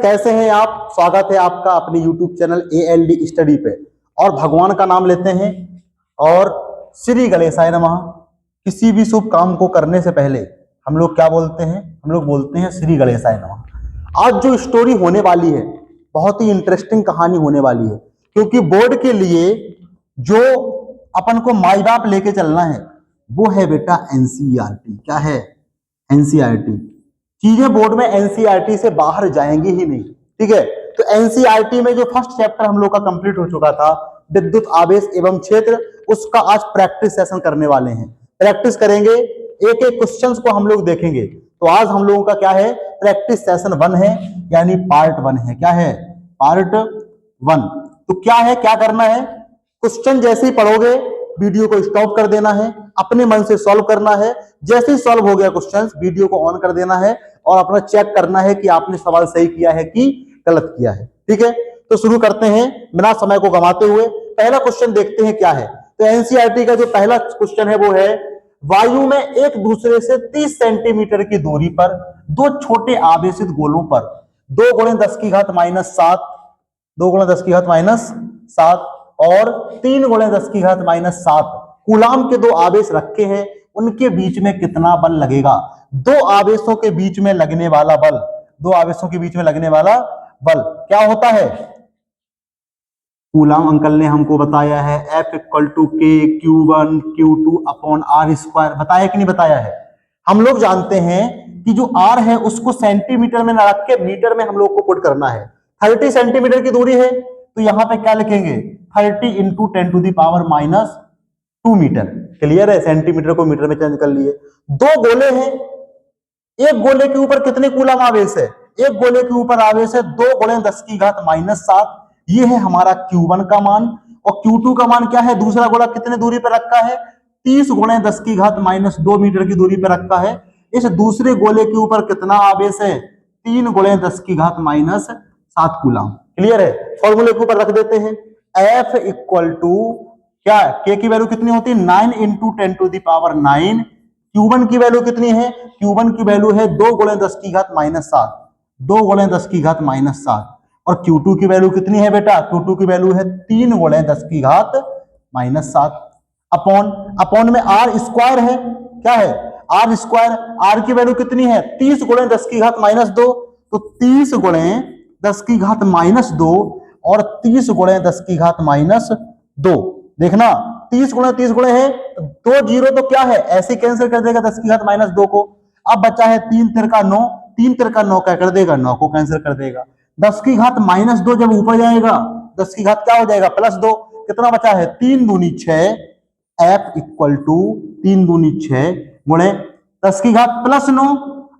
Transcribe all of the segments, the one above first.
कैसे हैं आप। स्वागत है आपका अपने YouTube चैनल ALD स्टडी पे। और भगवान का नाम लेते हैं और श्री गणेशाय नमः। किसी भी शुभ काम को करने से पहले हम लोग क्या बोलते हैं? हम लोग बोलते हैं श्री गणेशाय नमः। आज जो स्टोरी होने वाली है बहुत ही इंटरेस्टिंग कहानी होने वाली है, क्योंकि बोर्ड के लिए जो अपन को माई बाप लेके चलना है वो है बेटा NCERT। क्या है? NCERT। चीजें बोर्ड में NCERT से बाहर जाएंगी ही नहीं, ठीक है। तो NCERT में जो फर्स्ट चैप्टर हम लोग का कंप्लीट हो चुका था, विद्युत आवेश एवं क्षेत्र, उसका आज प्रैक्टिस सेशन करने वाले हैं। प्रैक्टिस करेंगे, एक एक क्वेश्चंस को हम लोग देखेंगे। तो आज हम लोगों का क्या है? प्रैक्टिस सेशन 1 है, यानी पार्ट 1 है। क्या है? पार्ट 1। तो क्या है, क्या करना है? क्वेश्चन जैसे ही पढ़ोगे वीडियो को स्टॉप कर देना है, अपने मन से सॉल्व करना है। जैसे ही सॉल्व हो गया क्वेश्चन, वीडियो को ऑन कर देना है और अपना चेक करना है कि आपने सवाल सही किया है कि गलत किया है, ठीक है। तो शुरू करते हैं बिना समय को गंवाते हुए। पहला क्वेश्चन देखते हैं क्या है। तो NCERT का जो पहला क्वेश्चन है वो है, वायु में एक दूसरे से 30 सेंटीमीटर की दूरी पर दो छोटे आवेशित गोलों पर 2 × 10⁻⁷, 2 × 10⁻⁷ और 3 × 10⁻⁷ कूलाम के 2 आवेश रखे हैं, उनके बीच में कितना बल लगेगा? 2 आवेशों के बीच में लगने वाला बल, 2 आवेशों के बीच में लगने वाला बल क्या होता है? कूलाम अंकल ने हमको बताया है F = K Q1 Q2/r²। बताया कि नहीं बताया है? हम लोग जानते हैं कि जो R है उसको सेंटीमीटर में ना रख के मीटर में हम लोग को पुट करना है। 30 सेंटीमीटर की दूरी है, तो यहां पे क्या लिखेंगे? 30 × 10⁻⁻² मीटर। क्लियर है? सेंटीमीटर को मीटर में चेंज कर लिए। 2 गोले हैं, एक गोले के ऊपर कितने कूलम आवेश है? एक गोले के ऊपर आवेश है 2 × 10⁻⁷। ये है हमारा Q1 का मान। और Q2 का मान क्या है? दूसरा गोला कितने दूरी पर रखा है? 30 × 10⁻² मीटर की दूरी पर रखा है। इस दूसरे गोले के ऊपर कितना आवेश है? 3 × 10⁻⁷ कूलम। क्लियर है? फॉर्मूले के ऊपर रख देते हैं। F = क्या? K की वैल्यू कितनी होती है? 9 × 10⁹। Q1 की वैल्यू कितनी है? Q1 की वैल्यू है 2 × 10⁻⁷, 2 × 10⁻⁷। और Q2 की वैल्यू कितनी है बेटा? Q2 की वैल्यू है 3 × 10⁻⁷। अपॉन में R² है। क्या है? R²। R की वैल्यू कितनी है? 30 × 10⁻²। तो 30 × 10⁻² और 30 × 10⁻²। देखना, 30 × 30 है, 2 जीरो तो क्या है? ऐसे कैंसिल कर देगा 10⁻² को। अब बचा है 3 × 3 = 9, 3 × 9 क्या कर देगा? 9 को कैंसिल कर देगा। 10⁻² जब ऊपर जाएगा 10 की घात क्या हो जाएगा? +2। कितना बचा है? 3 दूनी 6। F = 3 दूनी 6 गुणे 10 की घात +9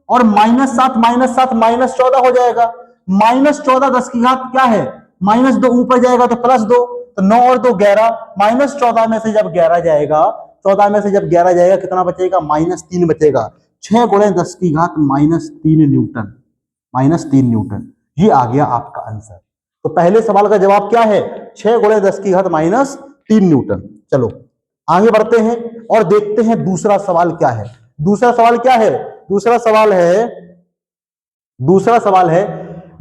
और -7 -14 हो जाएगा। -14 10 की घात क्या है? -2 ऊपर जाएगा तो +2, तो 9 और 2 11। -14 में से जब 11 जाएगा, 14 में से जब 11 जाएगा कितना बचेगा? -3 बचेगा। 6 × 10⁻³ न्यूटन, -3 न्यूटन। ये आ गया आपका आंसर। तो पहले सवाल का जवाब क्या है? 6 × 10⁻³ न्यूटन। चलो आगे बढ़ते हैं और देखते हैं दूसरा सवाल क्या है। दूसरा सवाल क्या है? दूसरा सवाल है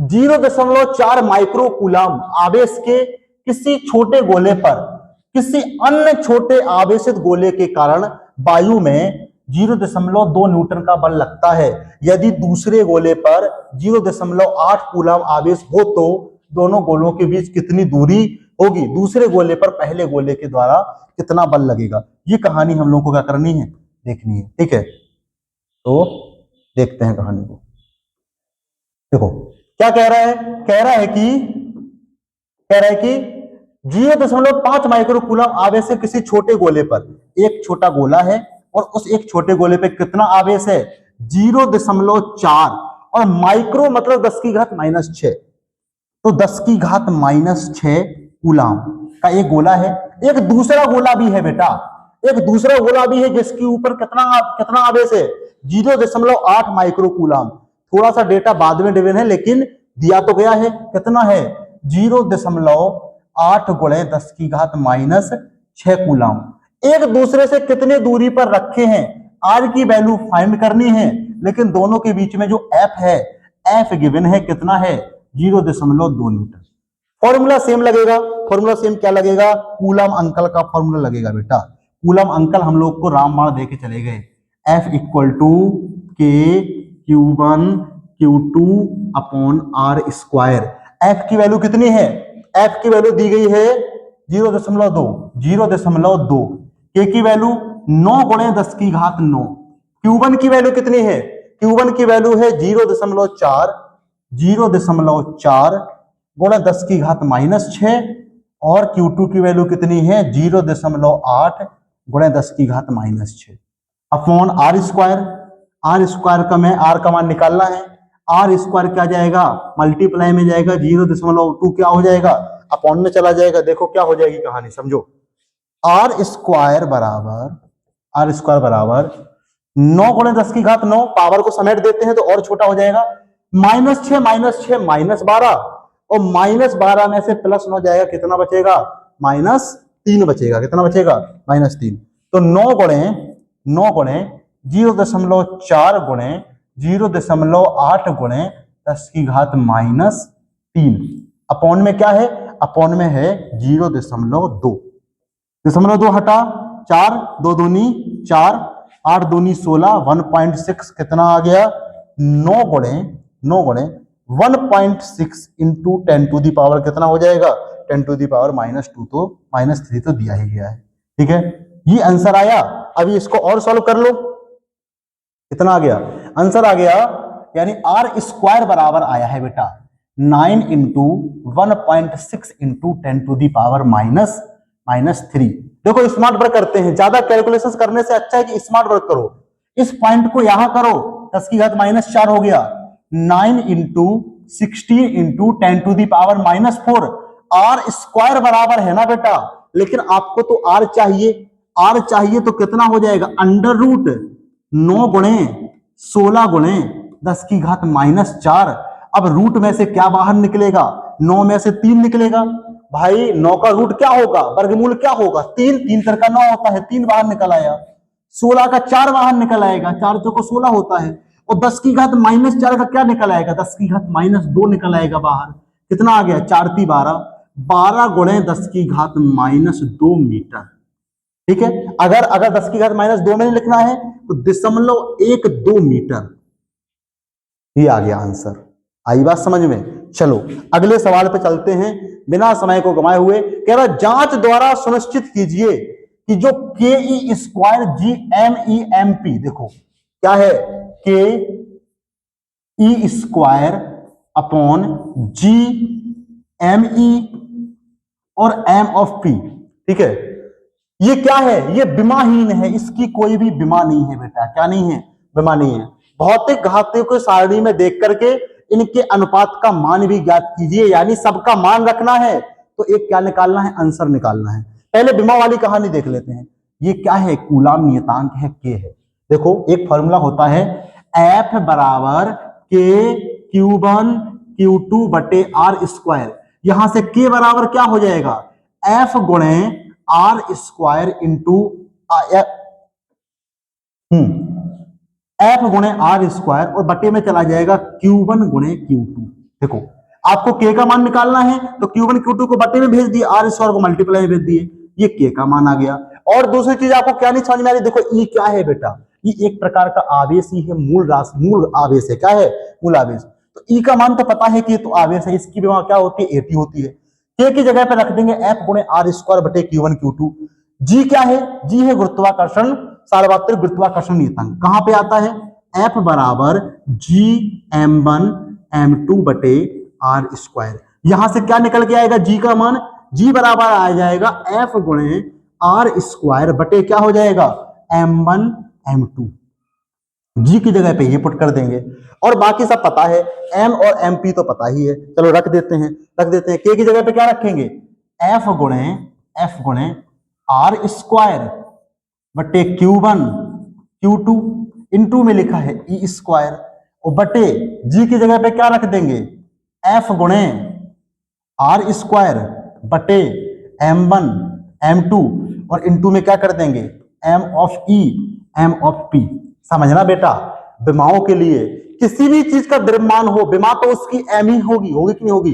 0.4 माइक्रो कूलम आवेश के किसी छोटे गोले पर किसी अन्य छोटे आवेशित गोले के कारण वायु में 0.2 न्यूटन का बल लगता है। यदि दूसरे गोले पर 0.8 कूलम आवेश हो तो दोनों गोलों के बीच कितनी दूरी होगी? दूसरे गोले पर पहले गोले के द्वारा कितना बल लगेगा? ये कहानी हम लोगों को क्या करनी है? देखनी है, ठीक है। तो देखते हैं कहानी को। देखो क्या कह रहा है? कह रहा है कि 0.5 माइक्रो कूलम आवेश है किसी छोटे गोले पर। एक छोटा गोला है और उस एक छोटे गोले पे कितना आवेश है? 0.4। और माइक्रो मतलब 10 की घात -6। तो 10 की घात -6 कूलम का एक गोला है। एक दूसरा गोला भी है बेटा, एक दूसरा गोला भी है जिसके ऊपर कितना आवेश है? 0.8 माइक्रो कूलम। थोड़ा सा डेटा बाद में डिवीजन है, लेकिन दिया तो गया है। कितना है? 0.8 × 10 की घात -6 कूलम। एक दूसरे से कितने दूरी पर रखे हैं? आर की वैल्यू फाइंड करनी है, लेकिन दोनों के बीच में जो F है, F गिवन है कितना है? 0.2 न्यूटन। फॉर्मूला सेम लगेगा, फॉर्मूला सेम क्या लगेगा, कूलम अंकल का फॉर्मूला लगेगा बेटा। कूलम अंकल हम लोग को रामबाण दे के चले गए, F इक्वल टू के Q1 Q2 upon R square. F की वैल्यू कितनी है, F की वैल्यू दी गई है 0.2, के की वैल्यू 9 गुणे 10 की घात 9। Q1 की वैल्यू कितनी है, Q1 की वैल्यू है 0.4 गुणे 10 की घात -6 और Q2 की वैल्यू कितनी है 0.8 गुणे 10 की घात -6 upon R square. R square का मैं R का मान निकालना है, R स्क्वायर क्या जाएगा, मल्टीप्लाई में जाएगा, 0.2 क्या हो जाएगा, अपॉन में चला जाएगा। देखो क्या हो जाएगी कहानी, समझो। R स्क्वायर बराबर 9 गुणे 10 की घात 9, पावर को समेट देते हैं तो और छोटा हो जाएगा, -6 -12 और -12 में से +9 जाएगा, कितना बचेगा, -3 बचेगा। कितना बचेगा, -3। तो 9 गुणे 0.4 गुणे 0.8 गुणे 10 की घात -3 अपॉन में क्या है, अपॉन में है 0.2। 0.2 हटा 4, 2 दूनी 4, 8 दूनी 16, 1.6 कितना आ गया, 9 गुणे 1.6 इंटू 10 टू दी पावर कितना हो जाएगा, 10 टू दी पावर -2, तो -3 तो दिया ही गया है। ठीक है, ये आंसर आया। अभी इसको और सॉल्व कर लो, कितना आ गया, आंसर आ गया, यानी R स्क्वायर बराबर आया है बेटा 9 into 1.6 into 10 to the power -3। देखो स्मार्ट वर्क करते हैं, ज्यादा कैलकुलेशंस करने से अच्छा है कि स्मार्ट वर्क करो। इस पॉइंट को यहां करो, 10 की घात -4 हो गया, 9 into 16 into 10 to the power -4। R square बराबर है ना बेटा, लेकिन आपको तो R चाहिए तो कितना हो जाएगा, अंडर रूट 9 गुणे 16 गुणे 10 की घात -4। अब रूट में से क्या बाहर निकलेगा, 9 में से 3 निकलेगा। भाई 9 का रूट क्या होगा, वर्गमूल क्या होगा, 3, 3 तर का 9 होता है, 3 बाहर निकल आया। 16 का 4 बाहर निकल आएगा, 4 चौको 16 होता है। और 10 की घात -4 का क्या निकल आएगा, 10 की घात -2 निकल आएगा बाहर। कितना आ गया, 4 × 3 = 12 गुणे 10 की घात -2 मीटर। ठीक है, अगर 10 की घात -2 में लिखना है तो 0.12 मीटर। ये आ गया आंसर। आई बात समझ में। चलो अगले सवाल पे चलते हैं बिना समय को गंवाए हुए। कह रहा जांच द्वारा सुनिश्चित कीजिए कि जो के स्क्वायर GMEMP, देखो क्या है, K E square upon GME और M(P), ठीक है, ये क्या है, ये विमाहीन है, इसकी कोई भी विमा नहीं है बेटा। क्या नहीं है, विमा नहीं है। भौतिक घातों को सारणी में देख करके इनके अनुपात का मान भी ज्ञात कीजिए, यानी सबका मान रखना है तो एक क्या निकालना है, आंसर निकालना है। पहले विमा वाली कहानी देख लेते हैं। ये क्या है, कूलाम नियतांक है, के है। देखो एक फॉर्मूला होता है F बराबर के Q1 Q2 बटे R स्क्वायर। यहां से के बराबर क्या हो जाएगा, F गुणे R स्क्वायर इंटू F गुणे R स्क्वायर और बटे में चला जाएगा Q1 गुणे Q2। देखो आपको K का मान निकालना है तो Q1 Q2 को बटे में भेज दिए, R स्क्वायर को मल्टीप्लाई में भेज दिए, ये K का मान आ गया। और दूसरी चीज आपको क्या नहीं समझ में आ रही, देखो E क्या है बेटा, ये एक प्रकार का आवेश ही है, मूल आवेश है। क्या है, मूल आवेश। तो E का मान तो पता है कि ये तो आवेश है, इसकी विमा क्या होती है, AT होती है। K की जगह पे रख देंगे F गुणे R स्क्वायर बटे Q1 Q2। G क्या है, G है गुरुत्वाकर्षण, सार्वत्रिक गुरुत्वाकर्षण नियतांक। कहां पे आता है, F बराबर GM1 M2 बटे R स्क्वायर। यहां से क्या निकल के आएगा, G का मान, G बराबर आ जाएगा F गुणे R स्क्वायर बटे क्या हो जाएगा, M1 M2। G की जगह पे ये पुट कर देंगे और बाकी सब पता है, M और MP तो पता ही है। चलो रख देते हैं। K की जगह पे क्या रखेंगे, F गुणे R स्क्वायर बटे Q1 Q2 इंटू में लिखा है E स्क्वायर और बटे G की जगह पे क्या रख देंगे, F गुणे R स्क्वायर बटे M1 M2 और इंटू में क्या कर देंगे, M(E) M(P). समझना बेटा, विमाओं के लिए किसी भी चीज का द्रव्यमान हो, विमा तो उसकी एम ही होगी, होगी कि नहीं होगी।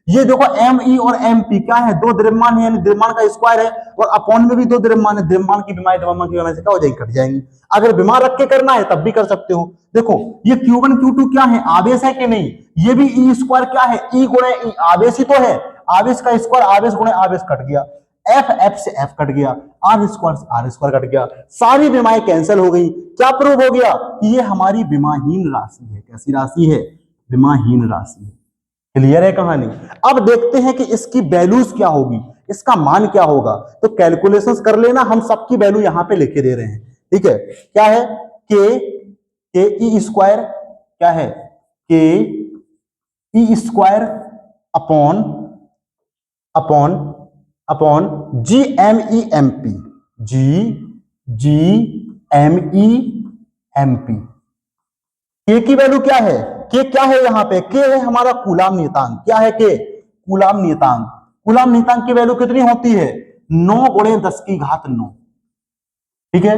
ये देखो एम ई और एम पी क्या है, दो द्रव्यमान है, यानी द्रव्यमान का स्क्वायर है, और अपॉन में भी दो द्रव्यमान है, द्रव्यमान की विमा द्रव्यमान की विमा से क्या हो जाएगी, कट जाएंगी। अगर विमा रख के करना है तब भी कर सकते हो। देखो ये Q1 Q2 क्या है, आवेश है कि नहीं, ये भी ई स्क्वायर क्या है, ई गुणे ई, आवेश ही तो है, आवेश का स्क्वायर आवेश गुणे आवेश कट गया, एफ एफ से एफ कट गया, आर स्क्वायर कट गया, सारी विमाएं कैंसिल हो गई। क्या प्रूव हो गया कि ये हमारी विमाहीन राशि है। कैसी राशि है, विमाहीन राशि है। क्लियर है कहानी। अब देखते हैं कि इसकी वैल्यूज क्या होगी, इसका मान क्या होगा। तो कैलकुलेशंस कर लेना, हम सबकी वैल्यू यहां पे लिखे दे रहे हैं, ठीक है। क्या है, के ई स्क्वायर, क्या है, K E square upon upon upon G M E M P, G M E M P. K की वैल्यू क्या है, के क्या है यहाँ पे, के है हमारा कूलाम नियतांक। क्या है के, कूलाम नियतांक। कूलाम नियतांक की वैल्यू कितनी होती है, 9 गुणे 10 की घात 9, ठीक है।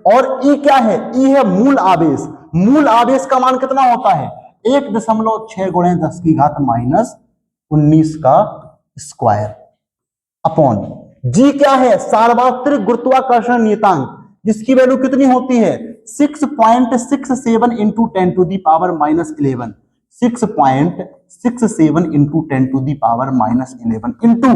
और ई क्या है, ई है मूल आवेश। मूल आवेश का मान कितना होता है, 1.6 गुणे 10 की घात -19 का स्क्वायर, अपॉन जी क्या है, सार्वत्रिक गुरुत्वाकर्षण नियतांक, जिसकी वैल्यू कितनी होती है 6.67 into 10 to the power -11, 6.67 into 10 to the power -11 into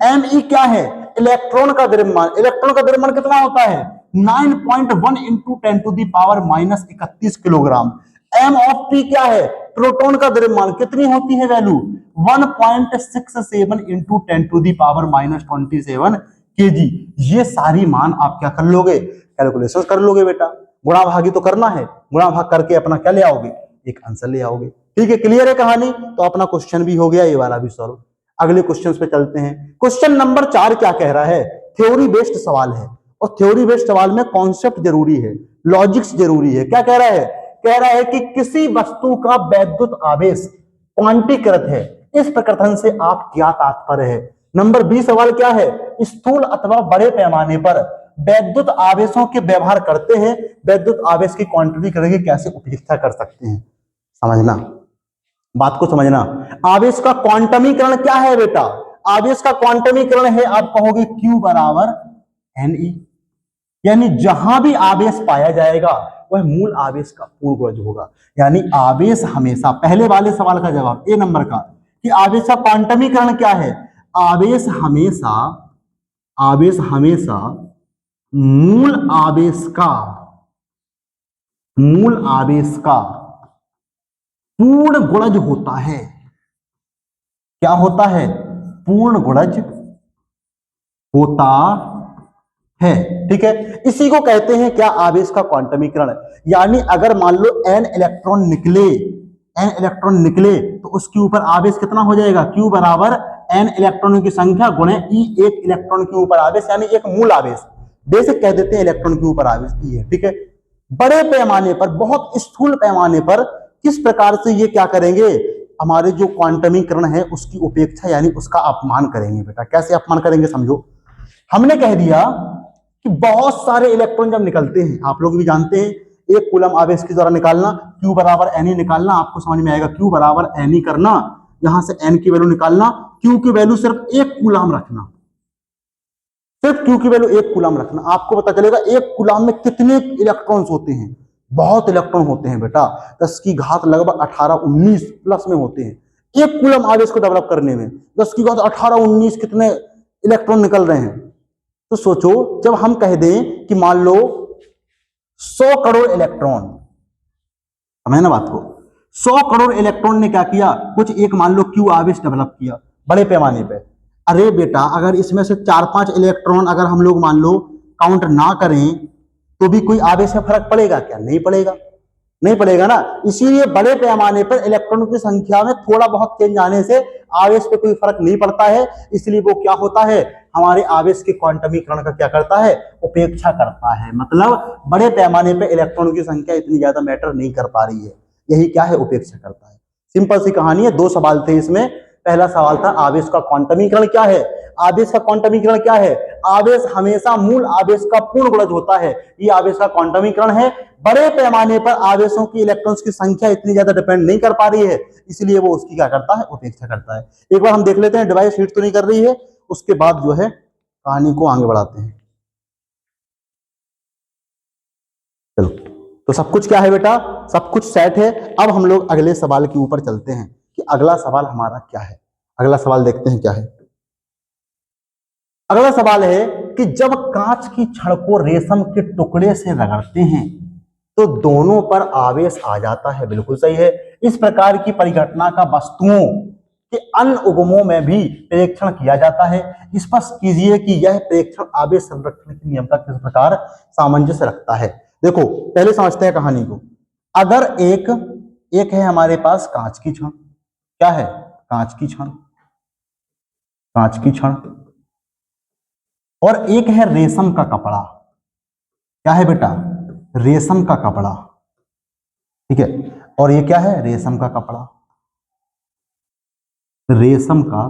M E क्या है, इलेक्ट्रॉन का द्रव्यमान। इलेक्ट्रॉन का द्रव्यमान कितना होता है 9.1 into 10 to the power -31 kilogram. M of P क्या है, प्रोटॉन का द्रव्यमान, कितनी होती है value 1.67 into 10 to the power -27 KG. ये सारी मान आप क्या कर लोगे, कैलकुलेशन कर लोगे बेटा। गुणा भागी तो करना है, गुणा भाग करके अपना क्या ले आओगे, एक आंसर ले आओगे। ठीक है, क्लियर है कहानी। तो अपना क्वेश्चन भी हो गया, ये वाला भी सॉल्व। अगले क्वेश्चन पे चलते हैं। क्वेश्चन नंबर 4 क्या कह रहा है, थ्योरी बेस्ड सवाल है, और थ्योरी बेस्ड सवाल में कॉन्सेप्ट जरूरी है, लॉजिक्स जरूरी है। क्या कह रहा है, कह रहा है कि किसी वस्तु का वैद्युत आवेश क्वांटीकृत है, इस प्रकथन से आप क्या तात्पर्य है। नंबर 20 सवाल क्या है, स्थूल अथवा बड़े पैमाने पर वैद्युत आवेशों के व्यवहार करते हैं, वैद्युत आवेश की क्वांटिटी करके कैसे उपेक्षा कर सकते हैं। समझना, बात को समझना। आवेश का क्वांटमीकरण क्या है बेटा, आवेश का क्वांटमीकरण है, आप कहोगे Q बराबर Ne, यानी जहां भी आवेश पाया जाएगा वह मूल आवेश का पूर्ण गुणज होगा। यानी आवेश हमेशा, पहले वाले सवाल का जवाब ए नंबर का, कि आवेश का क्वांटमीकरण क्या है, आवेश हमेशा मूल आवेश का पूर्ण गुणज होता है। क्या होता है, पूर्ण गुणज होता है। ठीक है, इसी को कहते हैं क्या, आवेश का क्वांटमीकरण। यानी अगर मान लो n इलेक्ट्रॉन निकले तो उसके ऊपर आवेश कितना हो जाएगा, Q बराबर n इलेक्ट्रॉनों की संख्या गुणे E, एक इलेक्ट्रॉन के ऊपर आवेश, यानी एक मूल आवेश, बेसिक कह देते हैं इलेक्ट्रॉन के ऊपर आवेश E है। ठीक है, बड़े पैमाने पर, बहुत स्थूल पैमाने पर किस प्रकार से ये क्या करेंगे, हमारे जो क्वांटमीकरण है उसकी उपेक्षा यानी उसका अपमान करेंगे। बेटा कैसे अपमान करेंगे समझो। हमने कह दिया कि बहुत सारे इलेक्ट्रॉन जब निकलते हैं, आप लोग भी जानते हैं, एक कूलम आवेश के द्वारा निकालना, Q बराबर Ne निकालना, आपको समझ में आएगा, Q बराबर Ne करना, यहां से N की वैल्यू निकालना, Q की वैल्यू सिर्फ 1 कूलम रखना, सिर्फ Q की वैल्यू 1 कूलम रखना, आपको पता चलेगा 1 कूलम में कितने इलेक्ट्रॉन्स होते हैं। बहुत इलेक्ट्रॉन होते हैं बेटा, 10 की घात लगभग 18-19 प्लस में होते हैं। 1 कूलम आवेश को डेवलप करने में 10 की घात 18-19 कितने इलेक्ट्रॉन निकल रहे हैं। तो सोचो, जब हम कह दें कि मान लो 100 करोड़ इलेक्ट्रॉन, समझे ना बात को, 100 करोड़ इलेक्ट्रॉन ने क्या किया, कुछ एक मान लो Q आवेश डेवलप किया बड़े पैमाने पे। अरे बेटा, अगर इसमें से 4-5 इलेक्ट्रॉन अगर हम लोग मान लो काउंट ना करें तो भी कोई आवेश में फर्क पड़ेगा क्या, नहीं पड़ेगा, नहीं पड़ेगा ना। इसीलिए बड़े पैमाने पर इलेक्ट्रॉनों की संख्या में थोड़ा बहुत चेंज आने से आवेश पे कोई फर्क नहीं पड़ता है, इसलिए वो क्या होता है, हमारे आवेश के क्वांटमीकरण का क्या करता है, उपेक्षा करता है। मतलब बड़े पैमाने पे इलेक्ट्रॉनों की संख्या इतनी ज्यादा मैटर नहीं कर पा रही है, यही क्या है, उपेक्षा करता है। सिंपल सी कहानी है, 2 सवाल थे इसमें। पहला सवाल था आवेश का क्वांटमीकरण क्या है, आवेश का क्वांटमीकरण क्या है? आवेश हमेशा मूल आवेश का पूर्ण गुणज होता है, ये आवेश का क्वांटमीकरण है। बड़े पैमाने पर आवेशों की इलेक्ट्रॉन्स की संख्या इतनी ज्यादा डिपेंड नहीं कर पा रही है, इसलिए वो उसकी क्या करता है? उपेक्षा करता है। एक बार हम देख लेते हैं, डिवाइस हीट तो नहीं कर रही है, उसके बाद जो है कहानी को आगे बढ़ाते हैं। चलो, तो सब कुछ क्या है बेटा? सब कुछ सेट है। अब हम लोग अगले सवाल के ऊपर चलते हैं कि अगला सवाल हमारा क्या है। अगला सवाल देखते हैं क्या है। अगला सवाल है कि जब कांच की छड़ को रेशम के टुकड़े से रगड़ते हैं तो दोनों पर आवेश आ जाता है। बिल्कुल सही है। इस प्रकार की परिघटना का वस्तुओं के अन्य उगमों में भी परीक्षण किया जाता है। स्पष्ट कीजिए कि यह परीक्षण आवेश संरक्षण के नियम का किस प्रकार सामंजस्य रखता है। देखो, पहले समझते हैं कहानी को। अगर एक है हमारे पास कांच की छड़, क्या है? कांच की छड़, कांच की छड़, और एक है रेशम का कपड़ा। क्या है बेटा? रेशम का कपड़ा, ठीक है। और ये क्या है? रेशम का कपड़ा, रेशम का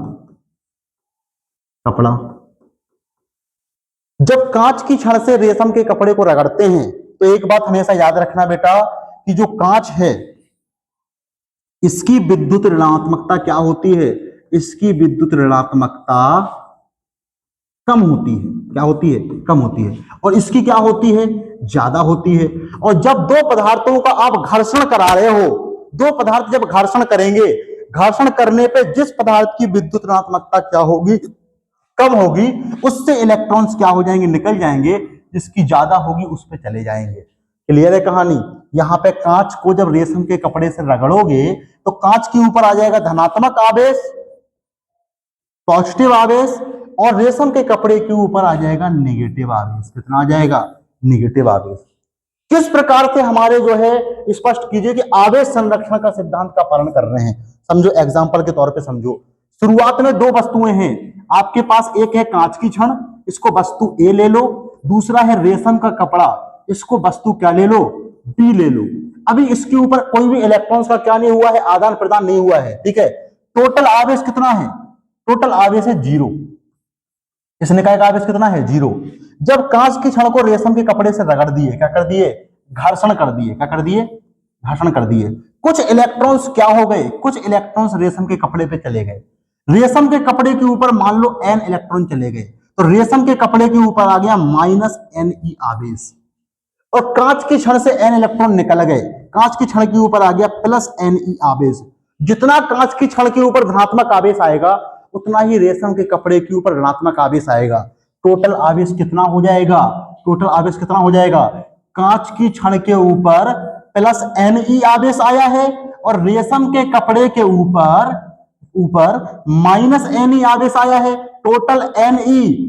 कपड़ा। जब कांच की छड़ से रेशम के कपड़े को रगड़ते हैं तो एक बात हमेशा याद रखना बेटा कि जो कांच है इसकी विद्युत ऋणात्मकता क्या होती है? इसकी विद्युत ऋणात्मकता कम होती है। क्या होती है? कम होती है। और इसकी क्या होती है? ज्यादा होती है। और जब दो पदार्थों का आप घर्षण करा रहे हो, दो पदार्थ जब घर्षण करेंगे, घर्षण करने पे जिस पदार्थ की विद्युत ऋणात्मकता क्या होगी? कम होगी, उससे इलेक्ट्रॉन्स क्या हो जाएंगे? निकल जाएंगे। जिसकी ज्यादा होगी उस पर चले जाएंगे। क्लियर है कहानी? यहां पे कांच को जब रेशम के कपड़े से रगड़ोगे तो कांच के ऊपर आ जाएगा धनात्मक आवेश, पॉजिटिव आवेश, और रेशम के कपड़े के ऊपर आ जाएगा नेगेटिव आवेश। कितना आ जाएगा? नेगेटिव आवेश। किस प्रकार से हमारे जो है स्पष्ट कीजिए कि आवेश संरक्षण का सिद्धांत का पालन कर रहे हैं। समझो, एग्जांपल के तौर पे समझो। शुरुआत में दो वस्तुएं हैं आपके पास, एक है कांच की छड़, इसको वस्तु ए ले लो। दूसरा है रेशम का कपड़ा, इसको वस्तु क्या ले लो? बी ले लो। अभी इसके ऊपर कोई भी इलेक्ट्रॉन्स का क्या नहीं हुआ है? आदान प्रदान नहीं हुआ है, ठीक है। टोटल आवेश कितना है? टोटल आवेश है 0। इस निकाय का आवेश कितना है? 0। जब कांच की छड़ को रेशम के कपड़े से रगड़ दिए, क्या कर दिए? घर्षण कर दिए। क्या कर दिए? घर्षण कर दिए। कुछ इलेक्ट्रॉन्स क्या हो गए? कुछ इलेक्ट्रॉन्स रेशम के कपड़े पे चले गए। रेशम के कपड़े के ऊपर मान लो n इलेक्ट्रॉन चले गए, तो रेशम के कपड़े के ऊपर आ गया -Ne आवेश। और कांच की छड़ से n इलेक्ट्रॉन निकल गए, कांच की छड़ के ऊपर आ गया +Ne आवेश। जितना कांच की छड़ के ऊपर धनात्मक आवेश आएगा उतना ही रेशम के कपड़े के ऊपर ऋणात्मक आवेश आएगा। टोटल आवेश कितना हो जाएगा? टोटल आवेश कितना हो जाएगा? कांच की छड़ के ऊपर +Ne आवेश आया है और रेशम के कपड़े के ऊपर -Ne आवेश आया है। टोटल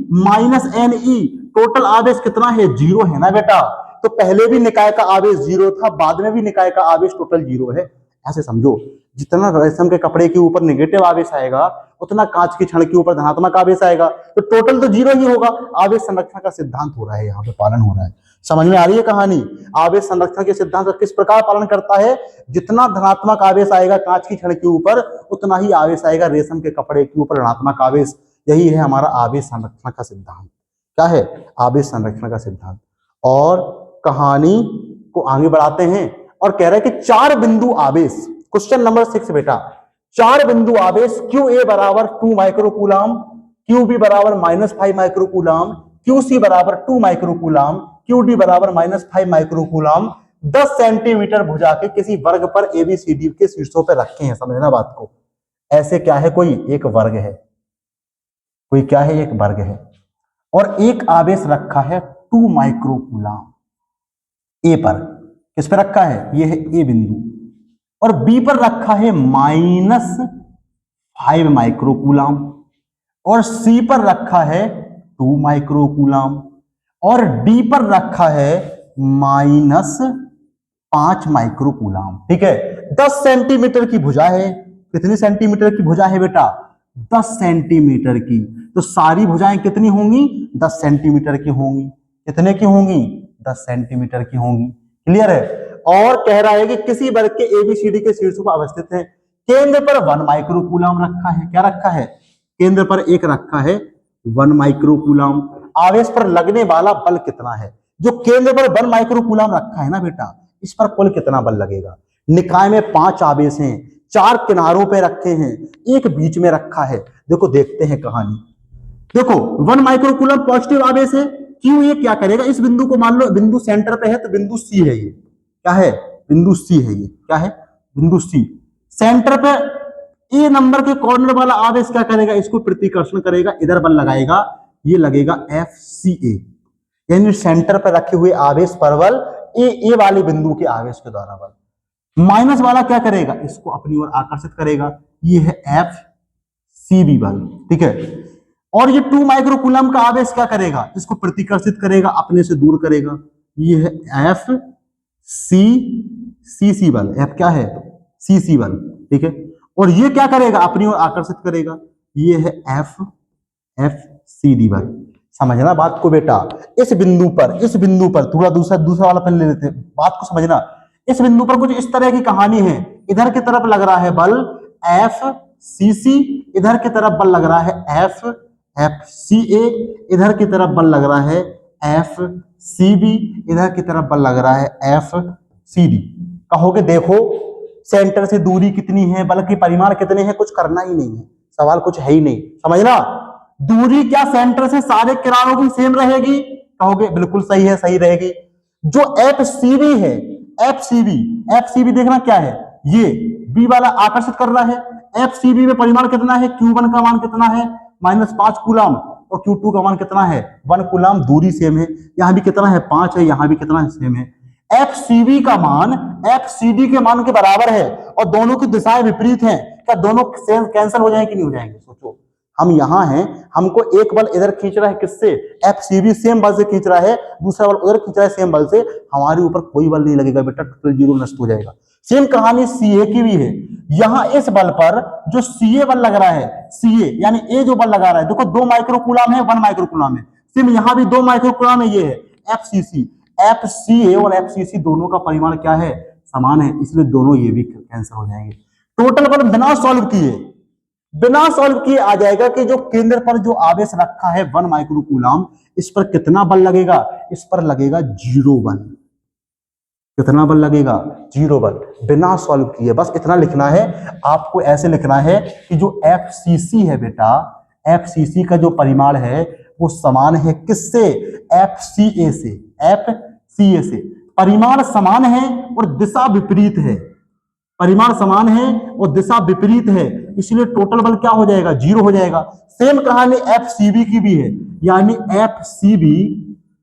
Ne टोटल आवेश कितना है? 0 है ना बेटा। तो पहले भी निकाय का आवेश 0 था, बाद में भी निकाय का आवेश टोटल 0 है। ऐसे समझो, जितना रेशम के कपड़े के ऊपर नेगेटिव आवेश आएगा उतना कांच की छड़ के ऊपर धनात्मक आवेश आएगा, तो टोटल तो 0 ही होगा। आवेश संरक्षण का सिद्धांत हो रहा है, यहाँ पे पालन हो रहा है। समझ में आ रही है कहानी? आवेश संरक्षण के सिद्धांत का किस प्रकार पालन करता है? जितना धनात्मक आवेश आएगा कांच की छड़ के ऊपर उतना ही आवेश आएगा रेशम के कपड़े के ऊपर ऋणात्मक आवेश। यही है हमारा आवेश संरक्षण का सिद्धांत। क्या है? आवेश संरक्षण का सिद्धांत। और कहानी को आगे बढ़ाते हैं और कह रहे हैं कि 4 बिंदु आवेश, क्वेश्चन नंबर 6 बेटा, 4 बिंदु आवेश QA बराबर 2 माइक्रोकूलम, QB बराबर -5 माइक्रोकूलम, QC बराबर 2 माइक्रोकूलम, QD बराबर -5 माइक्रोकूलम 10 सेंटीमीटर भुजा के किसी वर्ग पर ABCD के शीर्षों पर रखे हैं। समझना बात को। ऐसे क्या है? कोई एक वर्ग है, कोई क्या है? एक वर्ग है, और एक आवेश रखा है 2 माइक्रोकूलम ए पर। किस पर रखा है? ये है ए बिंदु। और बी पर रखा है -5 माइक्रोकूलम, और सी पर रखा है 2 माइक्रोकूलम, और डी पर रखा है -5 माइक्रोकूलम। ठीक है, 10 सेंटीमीटर की भुजा है। कितनी सेंटीमीटर की भुजा है बेटा? 10 सेंटीमीटर की। तो सारी भुजाएं कितनी होंगी? 10 सेंटीमीटर की होंगी। कितने की होंगी? 10 सेंटीमीटर की होंगी। क्लियर है? और कह रहा है कि किसी वर्ग के ABCD के शीर्षों पर अवस्थित है। केंद्र पर 1 माइक्रोकूलम रखा है। क्या रखा है? केंद्र पर एक रखा है 1 माइक्रोकूलम। आवेश पर लगने वाला बल कितना है? जो केंद्र पर 1 माइक्रोकूलम रखा है ना बेटा, इस पर कुल कितना बल लगेगा? निकाय में 5 आवेश हैं, 4 किनारों पे रखे हैं, एक बीच में रखा है। देखो देखते हैं कहानी। देखो 1 माइक्रोकूलम पॉजिटिव आवेश है। क्यों? ये क्या करेगा, इस बिंदु को मान लो बिंदु सेंटर पे है, तो बिंदु सी है ये। क्या है? बिंदु सी है ये। क्या है? बिंदु सी। सेंटर पे ए नंबर के कॉर्नर वाला आवेश क्या करेगा? इसको प्रतिकर्षण करेगा, इधर बल लगाएगा, ये लगेगा FCA, यानी सेंटर पर रखे हुए आवेश पर बल ए वाले बिंदु के आवेश के द्वारा बल। माइनस वाला क्या करेगा? इसको अपनी ओर आकर्षित करेगा, ये है FCB बल। ठीक है। और ये 2 माइक्रोकूलम का आवेश क्या करेगा? इसको प्रतिकर्षित करेगा, अपने से दूर करेगा, ये है FCC बल। F क्या है? CC बल। ठीक है। और ये क्या करेगा? अपनी ओर आकर्षित करेगा, ये है FCD बल। समझना बात को बेटा। इस बिंदु पर थोड़ा दूसरा वाला पेन ले लेते हैं, बात को समझना। इस बिंदु पर कुछ इस तरह की कहानी है। इधर की तरफ लग रहा है बल FCC, इधर की तरफ बल लग रहा है FCA, इधर की तरफ बल लग रहा है FCB, इधर की तरफ बल लग रहा है FCD। कहोगे देखो सेंटर से दूरी कितनी है, बल के परिमाण कितने हैं, कुछ करना ही नहीं है, सवाल कुछ है ही नहीं। समझना, दूरी क्या सेंटर से सारे किनारों की सेम रहेगी? कहोगे बिल्कुल सही है, सही रहेगी। जो FCB है, FCB देखना क्या है, ये बी वाला आकर्षित कर रहा है। FCB में परिमाण कितना है? Q1 का मान कितना है? -5 कूलम। और Q2 का मान कितना है? 1 कूलम। दूरी सेम है, यहां भी कितना है? 5 है, यहां भी कितना है? सेम है। FCB का मान FCD के मान के बराबर है और दोनों की दिशाएं विपरीत हैं। क्या दोनों कैंसिल हो जाएंगे कि नहीं हो जाएंगे? सोचो, हम यहां हैं, हमको एक बल इधर खींच रहा है, किससे? FCB सेम बल से खींच रहा है, दूसरा बल उधर खींच रहा है सेम बल से, हमारे ऊपर कोई बल नहीं लगेगा बेटा, टोटल जीरो नष्ट हो जाएगा। सेम कहानी CA की भी है। यहां इस बल पर जो CA बल लग रहा है, CA यानी ए जो बल लगा रहा है, देखो 2 माइक्रोकूलम है, 1 माइक्रोकूलम है, सेम यहां भी 2 माइक्रोकूलम है, ये है FCC। FCA और FCC दोनों का परिमाण क्या है? समान है, इसलिए दोनों ये भी कैंसिल हो जाएंगे। टोटल बल बिना सॉल्व किए आ जाएगा कि जो केंद्र पर जो आवेश रखा है 1 माइक्रोकूलम, इस पर कितना बल लगेगा? इस पर लगेगा 0 बल। कितना बल लगेगा? 0 बल। बिना सॉल्व किए बस इतना लिखना है आपको। ऐसे लिखना है कि जो FCC है बेटा, FCC का जो परिमाण है वो समान है किससे? FCA से। परिमाण समान है और दिशा विपरीत है। परिमाण समान है और दिशा विपरीत है, इसलिए टोटल बल क्या हो जाएगा? 0 हो जाएगा। सेम कहानी FCB की भी है, यानी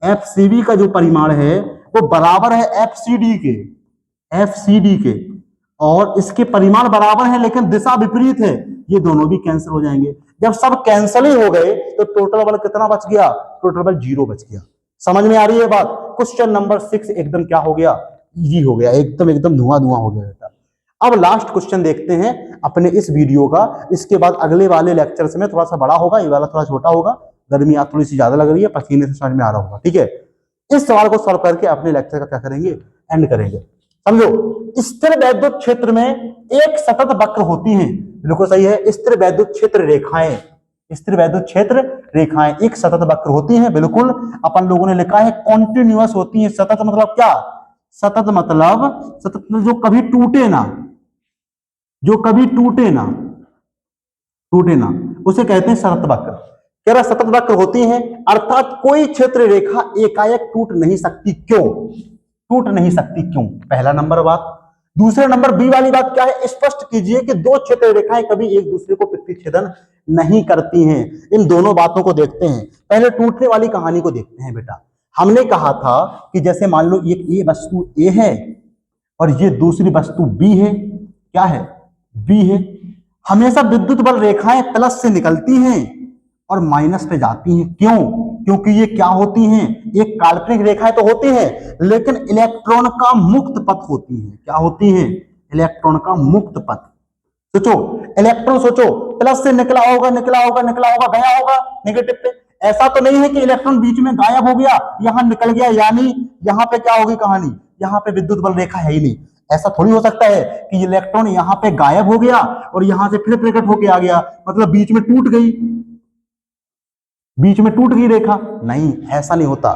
FCB का जो परिमाण है वो बराबर है FCD के, और इसके परिमाण बराबर है लेकिन दिशा विपरीत है, ये दोनों भी कैंसिल हो जाएंगे। जब सब कैंसिल ही हो गए तो टोटल बल कितना बच गया? टोटल बल 0 बच गया। समझ में आ रही है बात? क्वेश्चन नंबर 6 एकदम क्या हो गया? इजी हो गया, एकदम धुआं हो गया बेटा। अब लास्ट क्वेश्चन देखते हैं अपने इस वीडियो का। इसके बाद अगले वाले लेक्चर में थोड़ा सा बड़ा होगा, ये वाला थोड़ा छोटा होगा, गर्मी आज थोड़ी सी ज्यादा लग रही है, पसीने से समझ में आ रहा होगा। ठीक है, इस सवाल को सॉल्व करके अपने लेक्चर का क्या करेंगे? एंड करेंगे। समझो, स्थिर वैद्युत क्षेत्र में एक सतत वक्र होती है। बिल्कुल सही है, स्थिर वैद्युत क्षेत्र रेखाएं एक सतत वक्र होती हैं। बिल्कुल, अपन लोगों ने लिखा है कॉन्टिन्यूअस होती है। सतत मतलब क्या? सतत मतलब जो कभी टूटे ना, उसे कहते हैं सतत वक्र। कह रहा सतत वक्र होती हैं, अर्थात कोई क्षेत्र रेखा एकाएक टूट नहीं सकती। क्यों? पहला नंबर बात। दूसरे नंबर बी वाली बात क्या है? स्पष्ट कीजिए कि दो क्षेत्र रेखाएं कभी एक दूसरे को प्रतिच्छेदन नहीं करती हैं। इन दोनों बातों को देखते हैं। पहले टूटने वाली कहानी को देखते हैं बेटा। हमने कहा था कि जैसे मान लो ये वस्तु ए है और ये दूसरी वस्तु बी है। क्या है? बी है। हमेशा विद्युत बल रेखाएं प्लस से निकलती हैं और माइनस पे जाती हैं। क्यों? क्योंकि ये क्या होती हैं? एक काल्पनिक रेखाएं तो होती हैं, लेकिन इलेक्ट्रॉन का मुक्त पथ होती हैं। क्या होती हैं? इलेक्ट्रॉन का मुक्त पथ। सोचो, प्लस से निकला होगा, गया होगा नेगेटिव पे। ऐसा तो नहीं है कि इलेक्ट्रॉन बीच में गायब हो गया, यहां निकल गया, यानी यहां पे क्या होगी कहानी? यहां पे विद्युत बल रेखा है ही नहीं। ऐसा थोड़ी हो सकता है कि इलेक्ट्रॉन यहां पे गायब हो गया और यहां से फिर प्रकट होके आ गया, मतलब बीच में टूट गई। बीच में टूट गई रेखा, नहीं, ऐसा नहीं होता।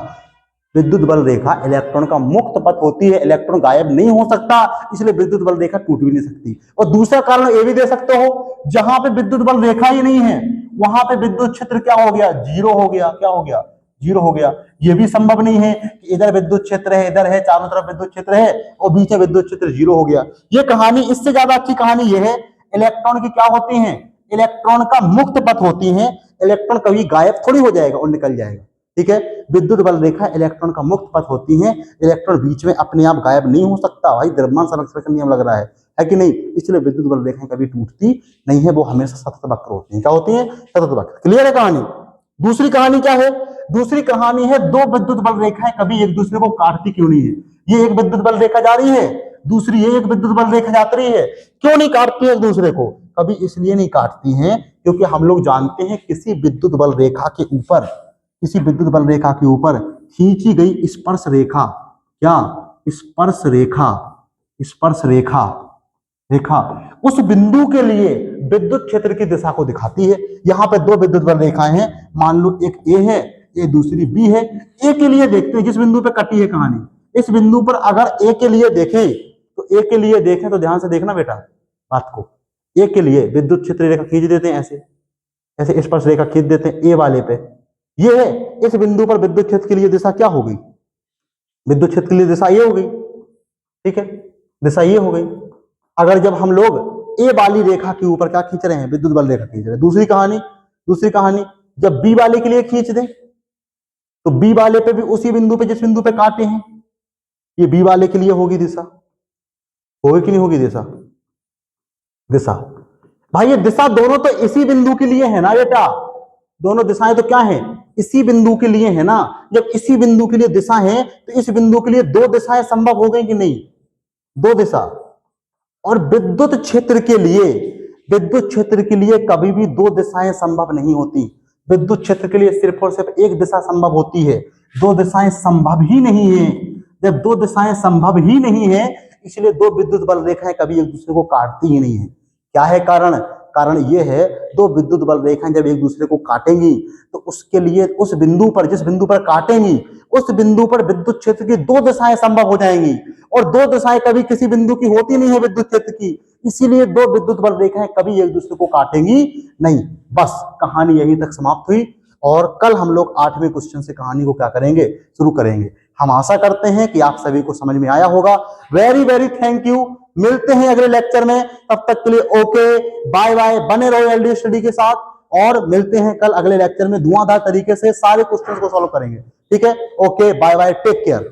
विद्युत बल रेखा इलेक्ट्रॉन का मुक्त पथ होती है, इलेक्ट्रॉन गायब नहीं हो सकता, इसलिए विद्युत बल रेखा टूट भी नहीं सकती। और दूसरा कारण ये भी दे सकते हो, जहां पे विद्युत बल रेखा ही नहीं है वहां पे विद्युत क्षेत्र क्या हो गया, जीरो हो गया। क्या हो गया, जीरो हो गया। ये भी संभव नहीं है कि इधर विद्युत क्षेत्र है, इधर है, चारों तरफ विद्युत क्षेत्र है और बीच में विद्युत क्षेत्र जीरो हो गया। ये कहानी, इससे ज्यादा अच्छी कहानी ये है, इलेक्ट्रॉन की क्या होती है, इलेक्ट्रॉन का मुक्त पथ होती है। इलेक्ट्रॉन कभी गायब थोड़ी हो जाएगा और निकल जाएगा, ठीक है। विद्युत बल रेखा इलेक्ट्रॉन का मुक्त पथ होती है, इलेक्ट्रॉन बीच में अपने आप गायब नहीं हो सकता। भाई द्रव्यमान संरक्षण का नियम लग रहा है कि नहीं, इसलिए विद्युत बल रेखाएं कभी टूटती नहीं है, वो हमेशा सतत वक्र होती है। क्या होती है, सतत वक्र। क्लियर है कहानी। दूसरी कहानी क्या है, दूसरी कहानी है दो विद्युत बल रेखाएं कभी एक दूसरे को काटती क्यों नहीं है। ये एक विद्युत बल रेखा जा रही है, दूसरी ये एक विद्युत बल रेखा जा रही है, क्यों नहीं काटती है एक दूसरे को, कभी इसलिए नहीं काटती हैं क्योंकि हम लोग जानते हैं किसी विद्युत बल रेखा के ऊपर, किसी विद्युत बल रेखा के ऊपर खींची गई स्पर्श रेखा, क्या, स्पर्श रेखा, स्पर्श रेखा, रेखा उस बिंदु के लिए विद्युत क्षेत्र की दिशा को दिखाती है। यहां पे दो विद्युत बल रेखाएं हैं, मान लो एक ए है, ये दूसरी बी है। ए के लिए देखते हैं, जिस बिंदु पे कटी है कहानी, इस बिंदु पर अगर ए के लिए देखें तो ए के लिए देखें तो ध्यान से देखना बेटा बात को। ए के लिए विद्युत क्षेत्र रेखा खींच देते हैं, ऐसे ऐसे स्पर्श रेखा खींच देते हैं ए वाले पे। ये है, इस बिंदु पर विद्युत क्षेत्र के लिए दिशा क्या हो गई, विद्युत क्षेत्र के लिए दिशा ये हो गई, ठीक है, दिशा ये हो गई। अगर जब हम लोग ए वाली रेखा के ऊपर क्या खींच रहे हैं, विद्युत बल रेखा खींच रहे हैं। दूसरी कहानी, दूसरी कहानी जब बी वाले के लिए खींच दें तो बी वाले पे भी उसी बिंदु पे, जिस बिंदु पे काटे हैं, ये बी वाले के लिए होगी दिशा, होगी कि नहीं होगी दिशा, दिशा। भाई ये दिशा दोनों तो इसी बिंदु के लिए है ना बेटा, दोनों दिशाएं तो क्या है, इसी बिंदु के लिए है ना। जब इसी बिंदु के लिए दिशा है तो इस बिंदु के लिए दो दिशाएं संभव हो गई कि नहीं, दो दिशा। और विद्युत क्षेत्र के लिए, विद्युत क्षेत्र के लिए कभी भी दो दिशाएं संभव नहीं होती। विद्युत क्षेत्र के लिए सिर्फ और सिर्फ एक दिशा संभव होती है, दो दिशाएं संभव ही नहीं है। जब दो दिशाएं संभव ही नहीं है, इसलिए दो विद्युत बल रेखाएं कभी एक दूसरे को काटती ही नहीं है। क्या है कारण, कारण यह है, दो विद्युत बल रेखाएं जब एक दूसरे को काटेंगी तो उसके लिए उस बिंदु पर, जिस बिंदु पर काटेंगी उस बिंदु पर विद्युत क्षेत्र की दो दिशाएं संभव हो जाएंगी। और दो दिशाएं कभी किसी बिंदु की होती नहीं है विद्युत क्षेत्र की, इसीलिए दो विद्युत बल रेखाएं कभी एक दूसरे को काटेंगी नहीं। बस कहानी यहीं तक समाप्त हुई और कल हम लोग 8वें क्वेश्चन से कहानी को क्या करेंगे, शुरू करेंगे। हम आशा करते हैं कि आप सभी को समझ में आया होगा। Very very thank you. मिलते हैं अगले लेक्चर में, तब तक के लिए ओके बाय बाय। बने रहो एलडी स्टडी के साथ और मिलते हैं कल अगले लेक्चर में, धुआंधार तरीके से सारे क्वेश्चंस को सॉल्व करेंगे। ठीक है, okay bye bye, take care.